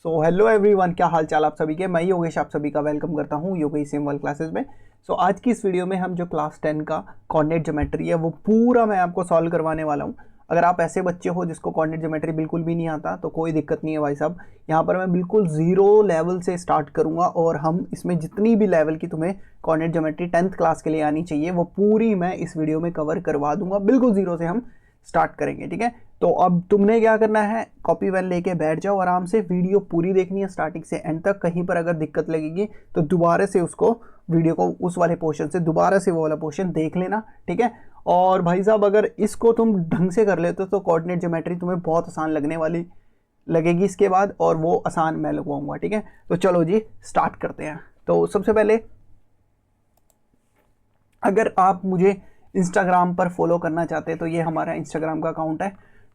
So hello everyone, क्या हाल चाल आप सभी के। मैं योगेश आप सभी का वेलकम करता हूँ योगेश सिंबल क्लासेस में। आज की इस वीडियो में हम जो क्लास 10 का कोऑर्डिनेट ज्योमेट्री है वो पूरा मैं आपको सॉल्व करवाने वाला हूँ। अगर आप ऐसे बच्चे हो जिसको कोऑर्डिनेट ज्योमेट्री बिल्कुल भी नहीं आता तो कोई दिक्कत नहीं है भाई साहब। यहाँ पर मैं बिल्कुल ज़ीरो लेवल से स्टार्ट करूँगा और हम इसमें जितनी भी लेवल की तुम्हें कोऑर्डिनेट ज्योमेट्री 10th क्लास के लिए आनी चाहिए वो पूरी मैं इस वीडियो में कवर करवा दूंगा। बिल्कुल ज़ीरो से हम स्टार्ट करेंगे, ठीक है। तो अब तुमने क्या करना है, कॉपी पेन लेके बैठ जाओ, आराम से वीडियो पूरी देखनी है स्टार्टिंग से एंड तक। कहीं पर अगर दिक्कत लगेगी तो दोबारा से उसको वीडियो को उस वाले पोर्शन से दोबारा से वो वाला पोर्शन देख लेना, ठीक है। और भाई साहब अगर इसको तुम ढंग से कर लेते हो तो कोऑर्डिनेट ज्योमेट्री तुम्हें बहुत आसान लगने वाली लगेगी इसके बाद, और वो आसान मैं लगवाऊंगा, ठीक है। तो चलो जी स्टार्ट करते हैं। तो सबसे पहले अगर आप मुझे इंस्टाग्राम पर फॉलो करना चाहते हैं तो ये हमारा इंस्टाग्राम का अकाउंट है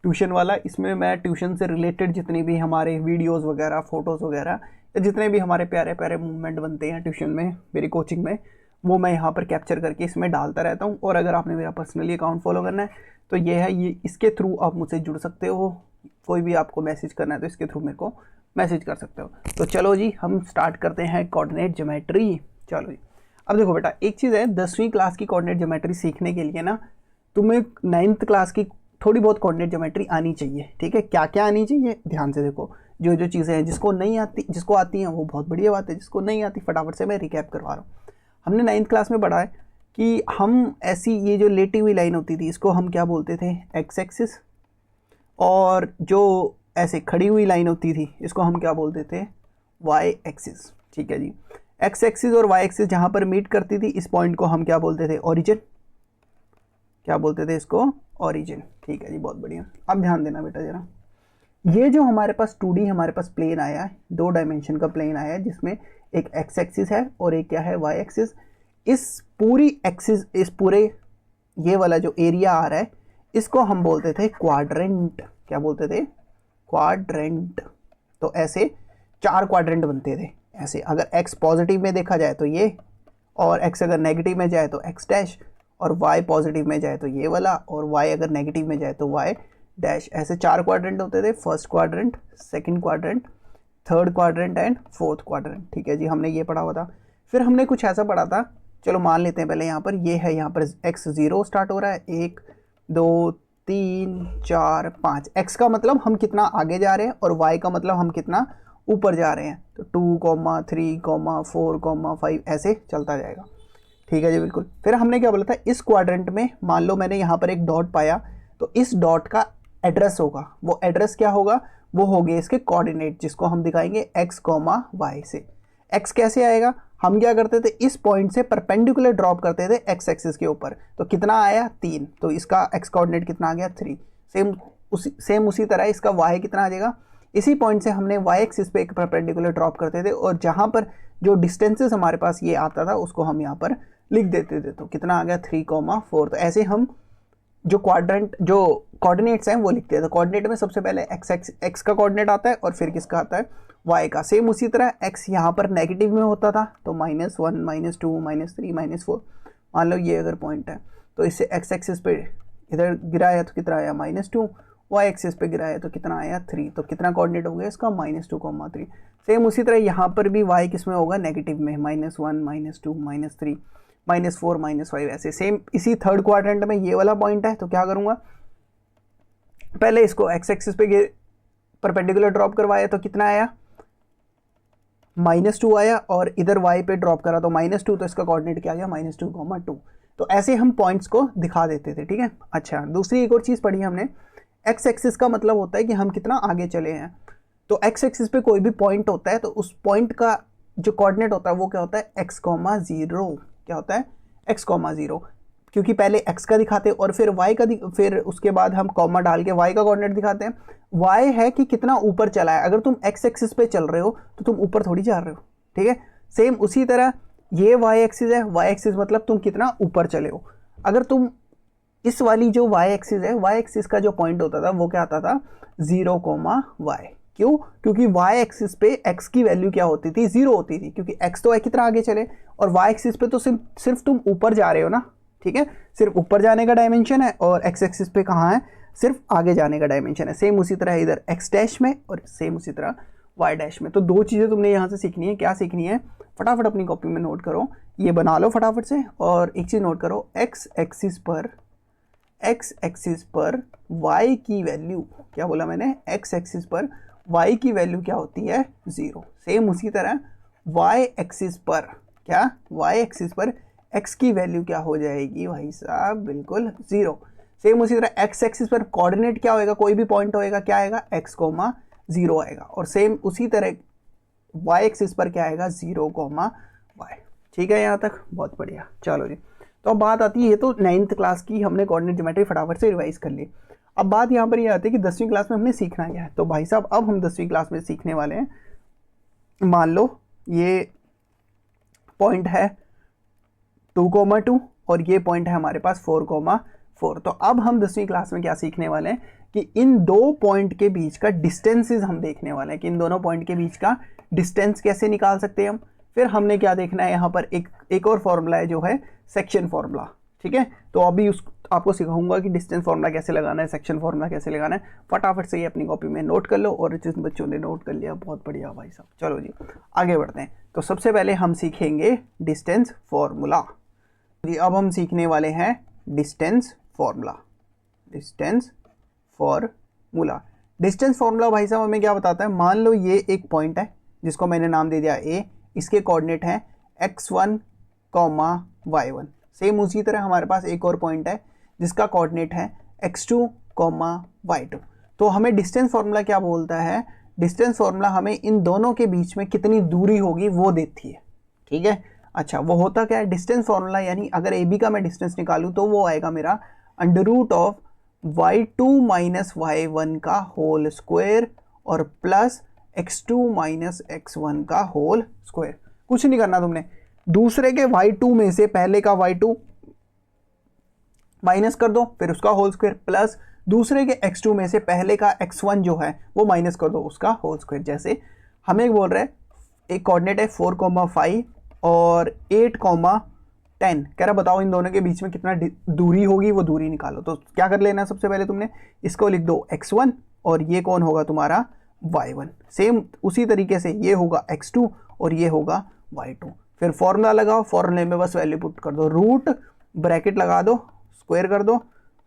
ट्यूशन वाला। इसमें मैं ट्यूशन से रिलेटेड जितनी भी हमारे वीडियोस वगैरह, फोटोज़ वगैरह या जितने भी हमारे प्यारे प्यारे मूवमेंट बनते हैं ट्यूशन में, मेरी कोचिंग में, वो मैं यहाँ पर कैप्चर करके इसमें डालता रहता हूँ। और अगर आपने मेरा पर्सनली अकाउंट फॉलो करना है तो ये है, ये इसके थ्रू आप मुझसे जुड़ सकते हो। कोई भी आपको मैसेज करना है तो इसके थ्रू मेरे को मैसेज कर सकते हो। तो चलो जी हम स्टार्ट करते हैं कोऑर्डिनेट ज्योमेट्री। चलो जी, अब देखो बेटा, एक चीज़ है, 10वीं क्लास की कोऑर्डिनेट ज्योमेट्री सीखने के लिए ना तुम्हें 9th क्लास की थोड़ी बहुत कोऑर्डिनेट ज्योमेट्री आनी चाहिए, ठीक है। क्या क्या आनी चाहिए ध्यान से देखो। जो जो चीज़ें हैं जिसको नहीं आती, जिसको आती हैं वो बहुत बढ़िया बात है, जिसको नहीं आती फटाफट से मैं रिकैप करवा रहा हूँ। हमने 9th क्लास में पढ़ा है कि हम ऐसी ये जो लेटी हुई लाइन होती थी इसको हम क्या बोलते थे, एक्स एक्सिस। और जो ऐसे खड़ी हुई लाइन होती थी इसको हम क्या बोलते थे, वाई एक्सिस, ठीक है जी। एक्स एक्सिस और वाई एक्सिस जहाँ पर मीट करती थी इस पॉइंट को हम क्या बोलते थे, ओरिजिन। क्या बोलते थे इसको, ओरिजिन, ठीक है जी, बहुत बढ़िया। अब ध्यान देना बेटा जरा, ये जो हमारे पास 2D हमारे पास प्लेन आया है, 2 डायमेंशन का प्लेन आया है जिसमें एक एक्स एक्सिस है और एक क्या है, वाई एक्सिस। इस पूरी एक्सिस, इस पूरे ये वाला जो एरिया आ रहा है इसको हम बोलते थे क्वाड्रेंट। क्या बोलते थे, क्वाड्रेंट। तो ऐसे 4 क्वाड्रेंट बनते थे ऐसे। अगर x पॉजिटिव में देखा जाए तो ये, और x अगर नेगेटिव में जाए तो x डैश, और y पॉजिटिव में जाए तो ये वाला, और y अगर नेगेटिव में जाए तो y डैश। ऐसे 4 क्वाड्रेंट होते थे, first quadrant, second quadrant, third quadrant and fourth quadrant, ठीक है जी। हमने ये पढ़ा हुआ था। फिर हमने कुछ ऐसा पढ़ा था, चलो मान लेते हैं पहले यहाँ पर ये है, यहाँ पर x 0 स्टार्ट हो रहा है, 1 2 3 4 5। x का मतलब हम कितना आगे जा रहे हैं और y का मतलब हम कितना ऊपर जा रहे हैं। तो 2, 3, 4, 5 ऐसे चलता जाएगा, ठीक है जी, बिल्कुल। फिर हमने क्या बोला था, इस क्वाड्रेंट में मान लो मैंने यहाँ पर एक डॉट पाया तो इस डॉट का एड्रेस होगा, वो एड्रेस क्या होगा, वो हो गए इसके कोऑर्डिनेट, जिसको हम दिखाएंगे x, y से। x कैसे आएगा, हम क्या करते थे, इस पॉइंट से परपेंडिकुलर ड्रॉप करते थे x एक्सिस के ऊपर। तो कितना आया, 3, तो इसका x कोऑर्डिनेट कितना आ गया, 3। सेम उसी तरह इसका y कितना आ जाएगा, इसी पॉइंट से हमने y एक्सिस पे एक परपेंडिकुलर ड्रॉप करते थे, और जहाँ पर जो डिस्टेंसेस हमारे पास ये आता था उसको हम यहाँ पर लिख देते थे। तो कितना आ गया, 3, 4। तो ऐसे हम जो क्वाड्रेंट, जो कोऑर्डिनेट्स हैं वो लिखते हैं। तो कोऑर्डिनेट में सबसे पहले x का कोऑर्डिनेट आता है और फिर किसका आता है, y का। सेम उसी तरह x यहाँ पर नेगेटिव में होता था तो -1, -2, -3, -4। मान लो ये अगर पॉइंट है तो इससे x एक्सिस पे इधर गिराया तो कितना आया, -2, y एक्सिस पे गिराया तो कितना आया, 3। तो कितना कोऑर्डिनेट हो गया इसका, -2, 3। सेम उसी तरह यहाँ पर भी y किस में होगा, नेगेटिव में, -1, -2, -3, -4, -5 ऐसे। सेम इसी थर्ड क्वाड्रेंट में ये वाला पॉइंट है तो क्या करूँगा, पहले इसको x एक्सिस पे परपेंडिकुलर ड्रॉप करवाया तो कितना आया, -2 आया, और इधर y पे ड्रॉप करा तो -2, तो इसका कोऑर्डिनेट क्या आ गया, -2, 2। तो ऐसे हम पॉइंट्स को दिखा देते थे, ठीक है। अच्छा, दूसरी एक और चीज़ पढ़ी हमने, x एक्सिस का मतलब होता है कि हम कितना आगे चले हैं। तो x एक्सिस पे कोई भी पॉइंट होता है तो उस पॉइंट का जो कोऑर्डिनेट होता है वो क्या होता है, x, 0। क्या होता है, x, 0, क्योंकि पहले x का दिखाते हैं और फिर y का फिर उसके बाद हम कॉमा डाल के y का कोऑर्डिनेट दिखाते हैं। y है कि कितना ऊपर चला है। अगर तुम x एक्सिस पे चल रहे हो तो तुम ऊपर थोड़ी जा रहे हो, ठीक है। सेम उसी तरह ये y एक्सिस है, y एक्सिस मतलब तुम कितना ऊपर चले हो। अगर तुम इस वाली जो y एक्सिस है, y एक्सिस का जो पॉइंट होता था वो क्या आता था, 0, y। क्यों, क्योंकि y एक्सिस पे x की वैल्यू क्या होती थी, 0 होती थी, क्योंकि x तो है कितना आगे चले, और y एक्सिस पे तो सिर्फ तुम ऊपर जा रहे हो ना, ठीक है। सिर्फ ऊपर जाने का डायमेंशन है, और x एक्सिस पे कहाँ है, सिर्फ आगे जाने का डायमेंशन है। सेम उसी तरह इधर x डैश में और सेम उसी तरह वाई डैश में। तो दो चीज़ें तुमने यहाँ से सीखनी है। क्या सीखनी है, फटाफट अपनी कॉपी में नोट करो, ये बना लो फटाफट से। और एक चीज़ नोट करो, एक्स एक्सिस पर y की वैल्यू, क्या बोला मैंने, x एक्सिस पर y की वैल्यू क्या होती है, 0। सेम उसी तरह y एक्सिस पर, क्या, y एक्सिस पर x की वैल्यू क्या हो जाएगी भाई साहब, बिल्कुल 0। सेम उसी तरह x एक्सिस पर कोऑर्डिनेट क्या होएगा, कोई भी पॉइंट होएगा, क्या आएगा, x, 0 आएगा। और सेम उसी तरह y एक्सिस पर क्या आएगा, 0, y। ठीक है, यहाँ तक बहुत बढ़िया। चलो जी, तो अब बात आती है, ये तो 9th क्लास की हमने कोऑर्डिनेट ज्योमेट्री फटाफट से रिवाइज कर ली। अब बात यहाँ पर ये आती है कि 10वीं क्लास में हमने सीखना क्या है। तो भाई साहब अब हम 10वीं क्लास में सीखने वाले हैं, मान लो ये पॉइंट है 2,2 और ये पॉइंट है हमारे पास 4,4। तो अब हम 10वीं क्लास में क्या सीखने वाले हैं कि इन दो पॉइंट के बीच का डिस्टेंसेस हम देखने वाले हैं कि इन दोनों पॉइंट के बीच का डिस्टेंस कैसे निकाल सकते हैं हम। फिर हमने क्या देखना है, यहाँ पर एक और फॉर्मूला है जो है सेक्शन फॉर्मूला। ठीक है, तो अभी आपको सिखाऊंगा कि डिस्टेंस फॉर्मूला कैसे लगाना है, सेक्शन फॉर्मूला कैसे लगाना है। फटाफट से ये अपनी कॉपी में नोट कर लो, और जिन बच्चों ने नोट कर लिया बहुत बढ़िया भाई साहब। चलो जी आगे बढ़ते हैं। तो सबसे पहले हम सीखेंगे डिस्टेंस फॉर्मूला जी। अब हम सीखने वाले हैं डिस्टेंस फॉर्मूला। डिस्टेंस फॉर्मूला भाई साहब हमें क्या बताता है, मान लो ये एक पॉइंट है जिसको मैंने नाम दे दिया ए, इसके कोऑर्डिनेट हैं x1, y1। सेम उसी तरह हमारे पास एक और पॉइंट है जिसका कोऑर्डिनेट है x2, y2। तो हमें डिस्टेंस फॉर्मूला क्या बोलता है, डिस्टेंस फॉर्मूला हमें इन दोनों के बीच में कितनी दूरी होगी वो देती है। ठीक है, अच्छा वो होता क्या है, डिस्टेंस फॉर्मूला यानी अगर ए बी का मैं डिस्टेंस निकालूं तो वो आएगा मेरा √of y2 माइनस y1 का होल स्क्वायर और प्लस x2 माइनस x1 का होल स्क्वायर। कुछ नहीं करना तुमने, दूसरे के y2 में से पहले का y2 माइनस कर दो, फिर उसका होल स्क्वायर, प्लस दूसरे के x2 में से पहले का x1 जो है वो माइनस कर दो, उसका होल स्क्वायर। जैसे हमें बोल रहे हैं एक कोऑर्डिनेट है 4,5 और 8,10, कह रहा बताओ इन दोनों के बीच में कितना दूरी होगी, वो दूरी निकालो। तो क्या कर लेना, सबसे पहले तुमने इसको लिख दो x1 और ये कौन होगा तुम्हारा y1। सेम उसी तरीके से ये होगा x2 और ये होगा y2। फिर फॉर्मूला लगाओ, फॉर्मूले में बस वैल्यू पुट कर दो, रूट ब्रैकेट लगा दो, स्क्वायर कर दो,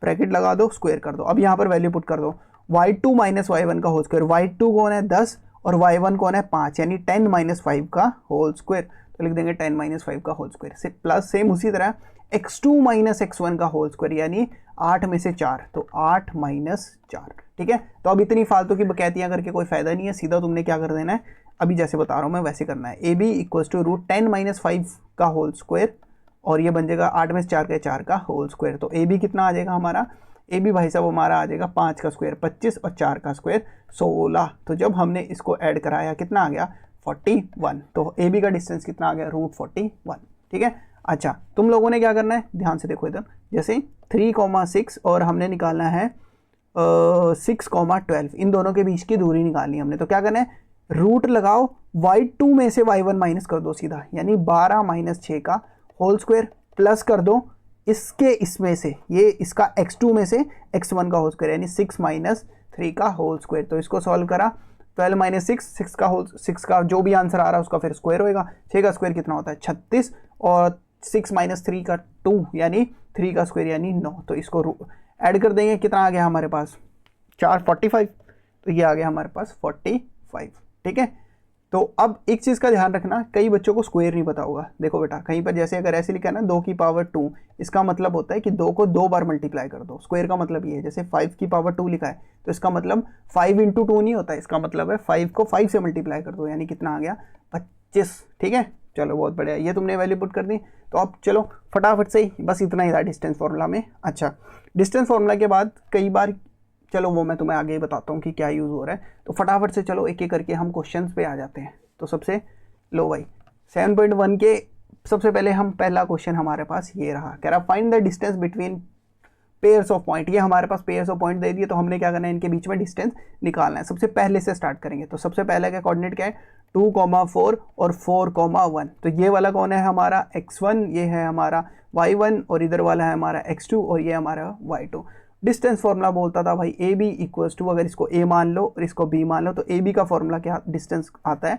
ब्रैकेट लगा दो, स्क्वायर कर दो। अब यहाँ पर वैल्यू पुट कर दो, y2 माइनस y1 का होल स्क्वायर, y2 कौन है 10 और y1 कौन है 5, यानी 10 माइनस 5 का होल स्क्वायर। तो लिख देंगे 10 माइनस 5 का होल स्क्वायर से प्लस सेम उसी तरह x2 माइनस x1 का होल स्क्वायर, यानी 8 में से 4, तो 8 माइनस 4। ठीक है, तो अब इतनी फालतू की बकैतियाँ करके कोई फायदा नहीं है, सीधा तुमने क्या कर देना है, अभी जैसे बता रहा हूँ मैं वैसे करना है। A B equals to √10 minus 5 का होल स्क्वायर और ये बन जाएगा 8 में से 4 का 4 का होल स्क्वायर। तो ए बी कितना आ जाएगा हमारा, ए बी भाई साहब हमारा आ जाएगा 5 का स्क्वायर 25 और 4 का स्क्वायर 16। तो जब हमने इसको ऐड कराया कितना आ गया 41। तो ए बी का डिस्टेंस कितना आ गया √41। ठीक है, अच्छा तुम लोगों ने क्या करना है, ध्यान से देखो इधर, जैसे 3,6 और हमने निकालना है 6,12, इन दोनों के बीच की दूरी निकालनी हमने। तो क्या करना है, रूट लगाओ, y2 में से y1 माइनस कर दो सीधा, यानी 12 माइनस 6 का होल स्क्वायर, प्लस कर दो इसके इसमें से ये इसका x2 में से x1 का होल स्क्वायर, यानी 6 माइनस 3 का होल स्क्वायर। तो इसको सॉल्व करा, 12 माइनस 6 का जो भी आंसर आ रहा है उसका फिर स्क्वायर होएगा। 6 का स्क्वायर कितना होता है 36 और 6 माइनस 3 का 2 यानी 3 का स्क्वायर यानी 9। तो इसको ऐड कर देंगे, कितना आ गया हमारे पास 45। तो ये आ गया हमारे पास 45। ठीक है, तो अब एक चीज़ का ध्यान रखना, कई बच्चों को स्क्वायर नहीं पता होगा। देखो बेटा, कहीं पर जैसे अगर ऐसे लिखा है ना 2 की पावर 2, इसका मतलब होता है कि 2 को 2 बार मल्टीप्लाई कर दो। स्क्वायर का मतलब ये है, जैसे 5 की पावर 2 लिखा है तो इसका मतलब 5 × 2 नहीं होता, इसका मतलब है 5 को 5 से मल्टीप्लाई कर दो, यानी कितना आ गया 25। ठीक है, चलो बहुत बढ़िया, ये तुमने वैल्यू पुट कर दी। तो अब चलो फटाफट से ही, बस इतना ही था डिस्टेंस फार्मूला में। अच्छा, डिस्टेंस फार्मूला के बाद कई बार, चलो वो मैं तुम्हें आगे ही बताता हूँ कि क्या यूज़ हो रहा है। तो फटाफट से चलो एक एक करके हम क्वेश्चंस पे आ जाते हैं। तो सबसे लो भाई 7.1 के सबसे पहले हम पहला क्वेश्चन हमारे पास ये रहा, कह रहा find the distance between pairs of point. ये हमारे पास पेयर्स ऑफ पॉइंट दे दिए, तो हमने क्या करना है, इनके बीच में डिस्टेंस निकालना है। सबसे पहले से स्टार्ट करेंगे। तो सबसे पहले का कोऑर्डिनेट क्या है 2,4 और 4,1। तो ये वाला कौन है हमारा x1, ये है हमारा y1 और इधर वाला है हमारा x2 और ये हमारा y2। डिस्टेंस फॉर्मूला बोलता था भाई ए बी इक्वल्स टू, अगर इसको ए मान लो और इसको बी मान लो तो ए बी का फॉर्मूला क्या डिस्टेंस आता है,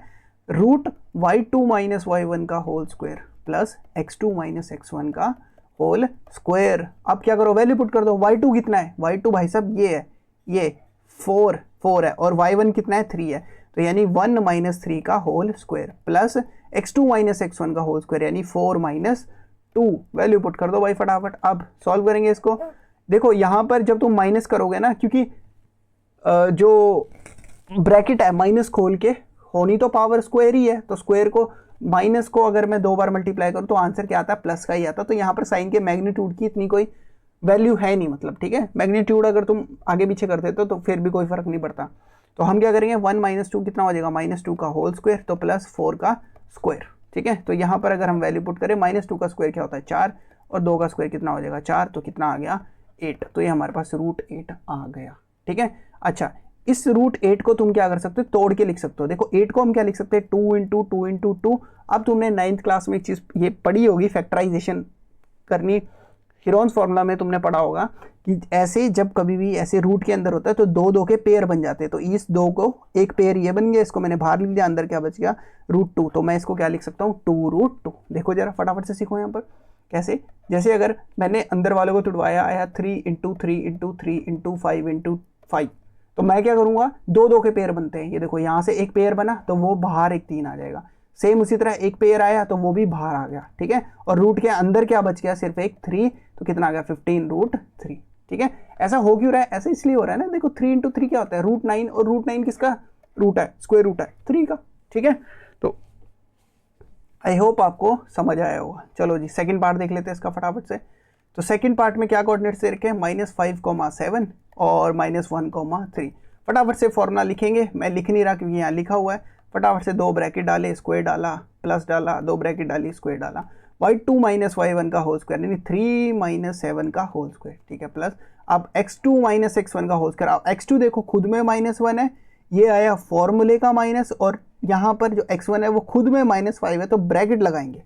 रूट y2 माइनस y1 का whole square plus x2 minus x1 का होल स्क्वायर। अब क्या करो, वैल्यू पुट कर दो। y2 कितना है, y2 भाई साहब ये है, ये 4 है, और y1 कितना है 3 है, तो यानी 1 माइनस 3 का whole square plus x2 minus x1 का होल स्क्वायर यानी 4 माइनस 2। वैल्यू पुट कर दो भाई फटाफट। अब सॉल्व करेंगे इसको। देखो यहाँ पर जब तुम माइनस करोगे ना, क्योंकि जो ब्रैकेट है माइनस खोल के होनी तो पावर स्क्वायर ही है, तो स्क्वायर को माइनस को अगर मैं 2 बार मल्टीप्लाई करूँ तो आंसर क्या आता है, प्लस का ही आता है। तो यहाँ पर साइन के मैग्नीट्यूड की इतनी कोई वैल्यू है नहीं, मतलब ठीक है। मैग्नीट्यूड अगर तुम आगे पीछे कर देते हो तो फिर भी कोई फर्क नहीं पड़ता। तो हम क्या करेंगे, 1 माइनस 2 कितना हो जाएगा, -2 का होल स्क्वायर तो प्लस 4 का स्क्वायर, ठीक है। तो यहाँ पर अगर हम वैल्यू पुट करें, -2 का स्क्वायर क्या होता है 4, और 2 का स्क्वायर कितना हो जाएगा 4, तो कितना आ गया 8। तो ये हमारे पास √8 आ गया, ठीक है। अच्छा, इस √8 को तुम क्या कर सकते हो, तोड़ के लिख सकते हो। देखो 8 को हम क्या लिख सकते हैं, 2 इंटू 2 इंटू 2। अब तुमने 9th क्लास में एक चीज़ ये पढ़ी होगी, फैक्टराइजेशन करनी, हीरोन्स फार्मूला में तुमने पढ़ा होगा कि ऐसे जब कभी भी ऐसे रूट के अंदर होता है तो 2 के पेयर बन जाते हैं। तो इस 2 को एक पेयर ये बन गया, इसको मैंने बाहर लिख दिया, अंदर क्या बच गया √2। तो मैं इसको क्या लिख सकता हूँ 2√2। देखो जरा फटाफट से सीखो यहाँ पर कैसे, जैसे अगर मैंने अंदर वालों को तुड़वाया आया 3 इंटू 3 इंटू 3 इंटू 5 इंटू 5, तो मैं क्या करूँगा, 2 के पेयर बनते हैं। ये देखो यहाँ से एक पेयर बना तो वो बाहर एक 3 आ जाएगा, सेम उसी तरह एक पेयर आया तो वो भी बाहर आ गया, ठीक है। और रूट के अंदर क्या बच गया, सिर्फ एक 3, तो कितना आ गया 15√3, ठीक है। ऐसा हो क्यों रहा है, ऐसा इसलिए हो रहा है ना, देखो 3 इंटू 3 क्या होता है √9, और √9 किसका रूट है, स्क्वायर रूट है 3 का, ठीक है। तो आई होप आपको समझ आया होगा। चलो जी सेकंड पार्ट देख लेते हैं इसका फटाफट से। तो सेकंड पार्ट में क्या कोऑर्डिनेट्स दे रखे हैं, -5,7 और -1,3। फटाफट से फॉर्मूला लिखेंगे, मैं लिख नहीं रहा क्योंकि यहाँ लिखा हुआ है। फटाफट से 2 ब्रैकेट डाले, स्क्वायर डाला, प्लस डाला, 2 ब्रैकेट डाली, स्क्वायर डाला, y2 माइनस y1 का होल स्क्वायर यानी 3 माइनस 7 का होल स्क्वायर, ठीक है, प्लस अब x2 माइनस x1 का होल स्क्वायर। अब x2 देखो खुद में -1 है, ये आया फॉर्मूले का माइनस, और यहाँ पर जो x1 है वो खुद में -5 है, तो ब्रैकेट लगाएंगे,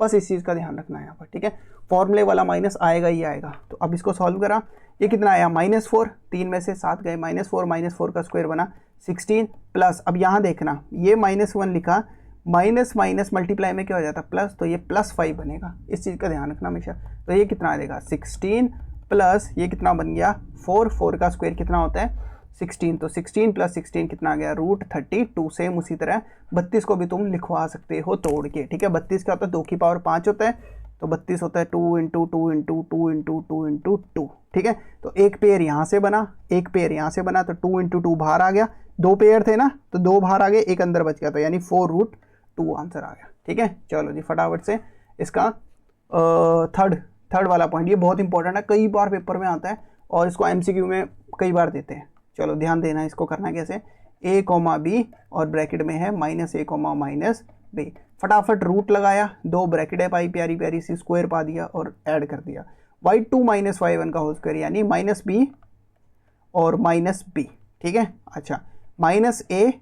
बस इस चीज़ का ध्यान रखना है यहाँ पर, ठीक है। फॉर्मूले वाला माइनस आएगा ही आएगा। तो अब इसको सॉल्व करा, ये कितना आया -4, 3 में से 7 गए, -4 का स्क्वायर बना 16, प्लस अब यहाँ देखना ये -1 लिखा, माइनस माइनस मल्टीप्लाई में क्या हो जाता है प्लस, तो ये +5 बनेगा, इस चीज़ का ध्यान रखना हमेशा। तो ये कितना आ जाएगा 16 प्लस ये कितना बन गया 4 का स्क्वायर कितना होता है 16, तो 16 प्लस 16 कितना आ गया √32। सेम उसी तरह 32 को भी तुम लिखवा सकते हो तोड़ के, ठीक है। 32 क्या होता है 2 की पावर 5 होता है, तो 32 होता है 2 इंटू 2 इंटू 2 इंटू 2 इंटू 2, ठीक है। तो एक पेयर यहाँ से बना, एक पेयर यहाँ से बना, तो 2 इंटू 2 बाहर आ गया, 2 पेयर थे ना तो 2 बाहर आ गए, एक अंदर बच गया, तो यानी 4√2 आंसर आ गया, ठीक है। चलो जी फटाफट से इसका थर्ड वाला पॉइंट, ये बहुत इंपॉर्टेंट है, कई बार पेपर में आता है और इसको एमसीक्यू में कई बार देते हैं। चलो ध्यान देना है, इसको करना कैसे, a, b और ब्रैकेट में है -a, -b। फटाफट रूट लगाया, 2 ब्रैकेट है पाई, प्यारी प्यारी सी स्क्वायर पा दिया और ऐड कर दिया, y2 माइनस y1 का होल स्क्वायर यानी -b और -b, ठीक है। अच्छा -a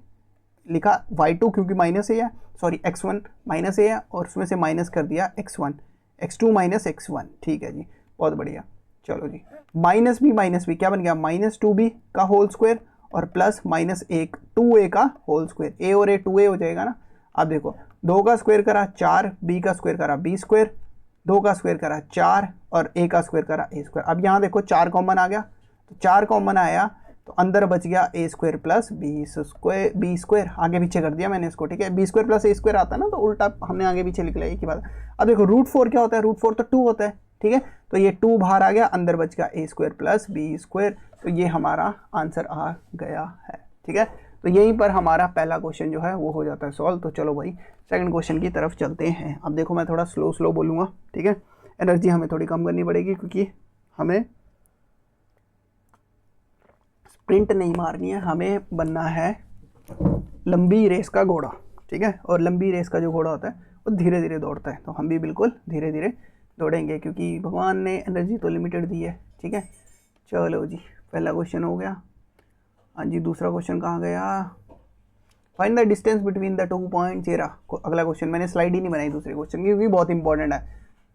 लिखा y2 क्योंकि -a है, सॉरी x1 -a है और उसमें से माइनस कर दिया x1, x2 माइनस x1, ठीक है जी, बहुत बढ़िया। चलो जी -b क्या बन गया -2b का होल स्क्वायर और प्लस -2a का होल स्क्वायर, a और a 2a हो जाएगा ना। अब देखो 2 का स्क्वायर करा 4, b का स्क्वायर करा b स्क्वायर, 2 का स्क्वायर करा 4 और a का स्क्वायर करा a स्क्वायर। अब यहाँ देखो 4 कॉमन आ गया, तो 4 कॉमन आया तो अंदर बच गया a square plus b square, आगे पीछे कर दिया मैंने इसको, ठीक है। b square plus a square आता है ना, तो उल्टा हमने आगे पीछे लिख लिया, एक ही बात। अब देखो √4 क्या होता है, √4 तो 2 होता है, ठीक है। तो ये 2 बाहर आ गया, अंदर बच गया a square plus b square, तो ये हमारा आंसर आ गया है, ठीक है। तो यहीं पर हमारा पहला क्वेश्चन जो है वो हो जाता है सॉल्व। तो चलो भाई सेकंड क्वेश्चन की तरफ चलते हैं। अब देखो मैं थोड़ा स्लो बोलूँगा, ठीक है, एनर्जी हमें थोड़ी कम करनी पड़ेगी क्योंकि हमें स्प्रिंट नहीं मारनी है, हमें बनना है लंबी रेस का घोड़ा, ठीक है। और लंबी रेस का जो घोड़ा होता है वो धीरे धीरे दौड़ता है, तो हम भी बिल्कुल धीरे धीरे दौड़ेंगे क्योंकि भगवान ने एनर्जी तो लिमिटेड दी है, ठीक है। चलो जी पहला क्वेश्चन हो गया। हाँ जी दूसरा क्वेश्चन कहाँ गया, find the distance between the 2 points. अगला क्वेश्चन मैंने स्लाइड ही नहीं बनाई दूसरे क्वेश्चन की क्योंकि बहुत इंपॉर्टेंट है।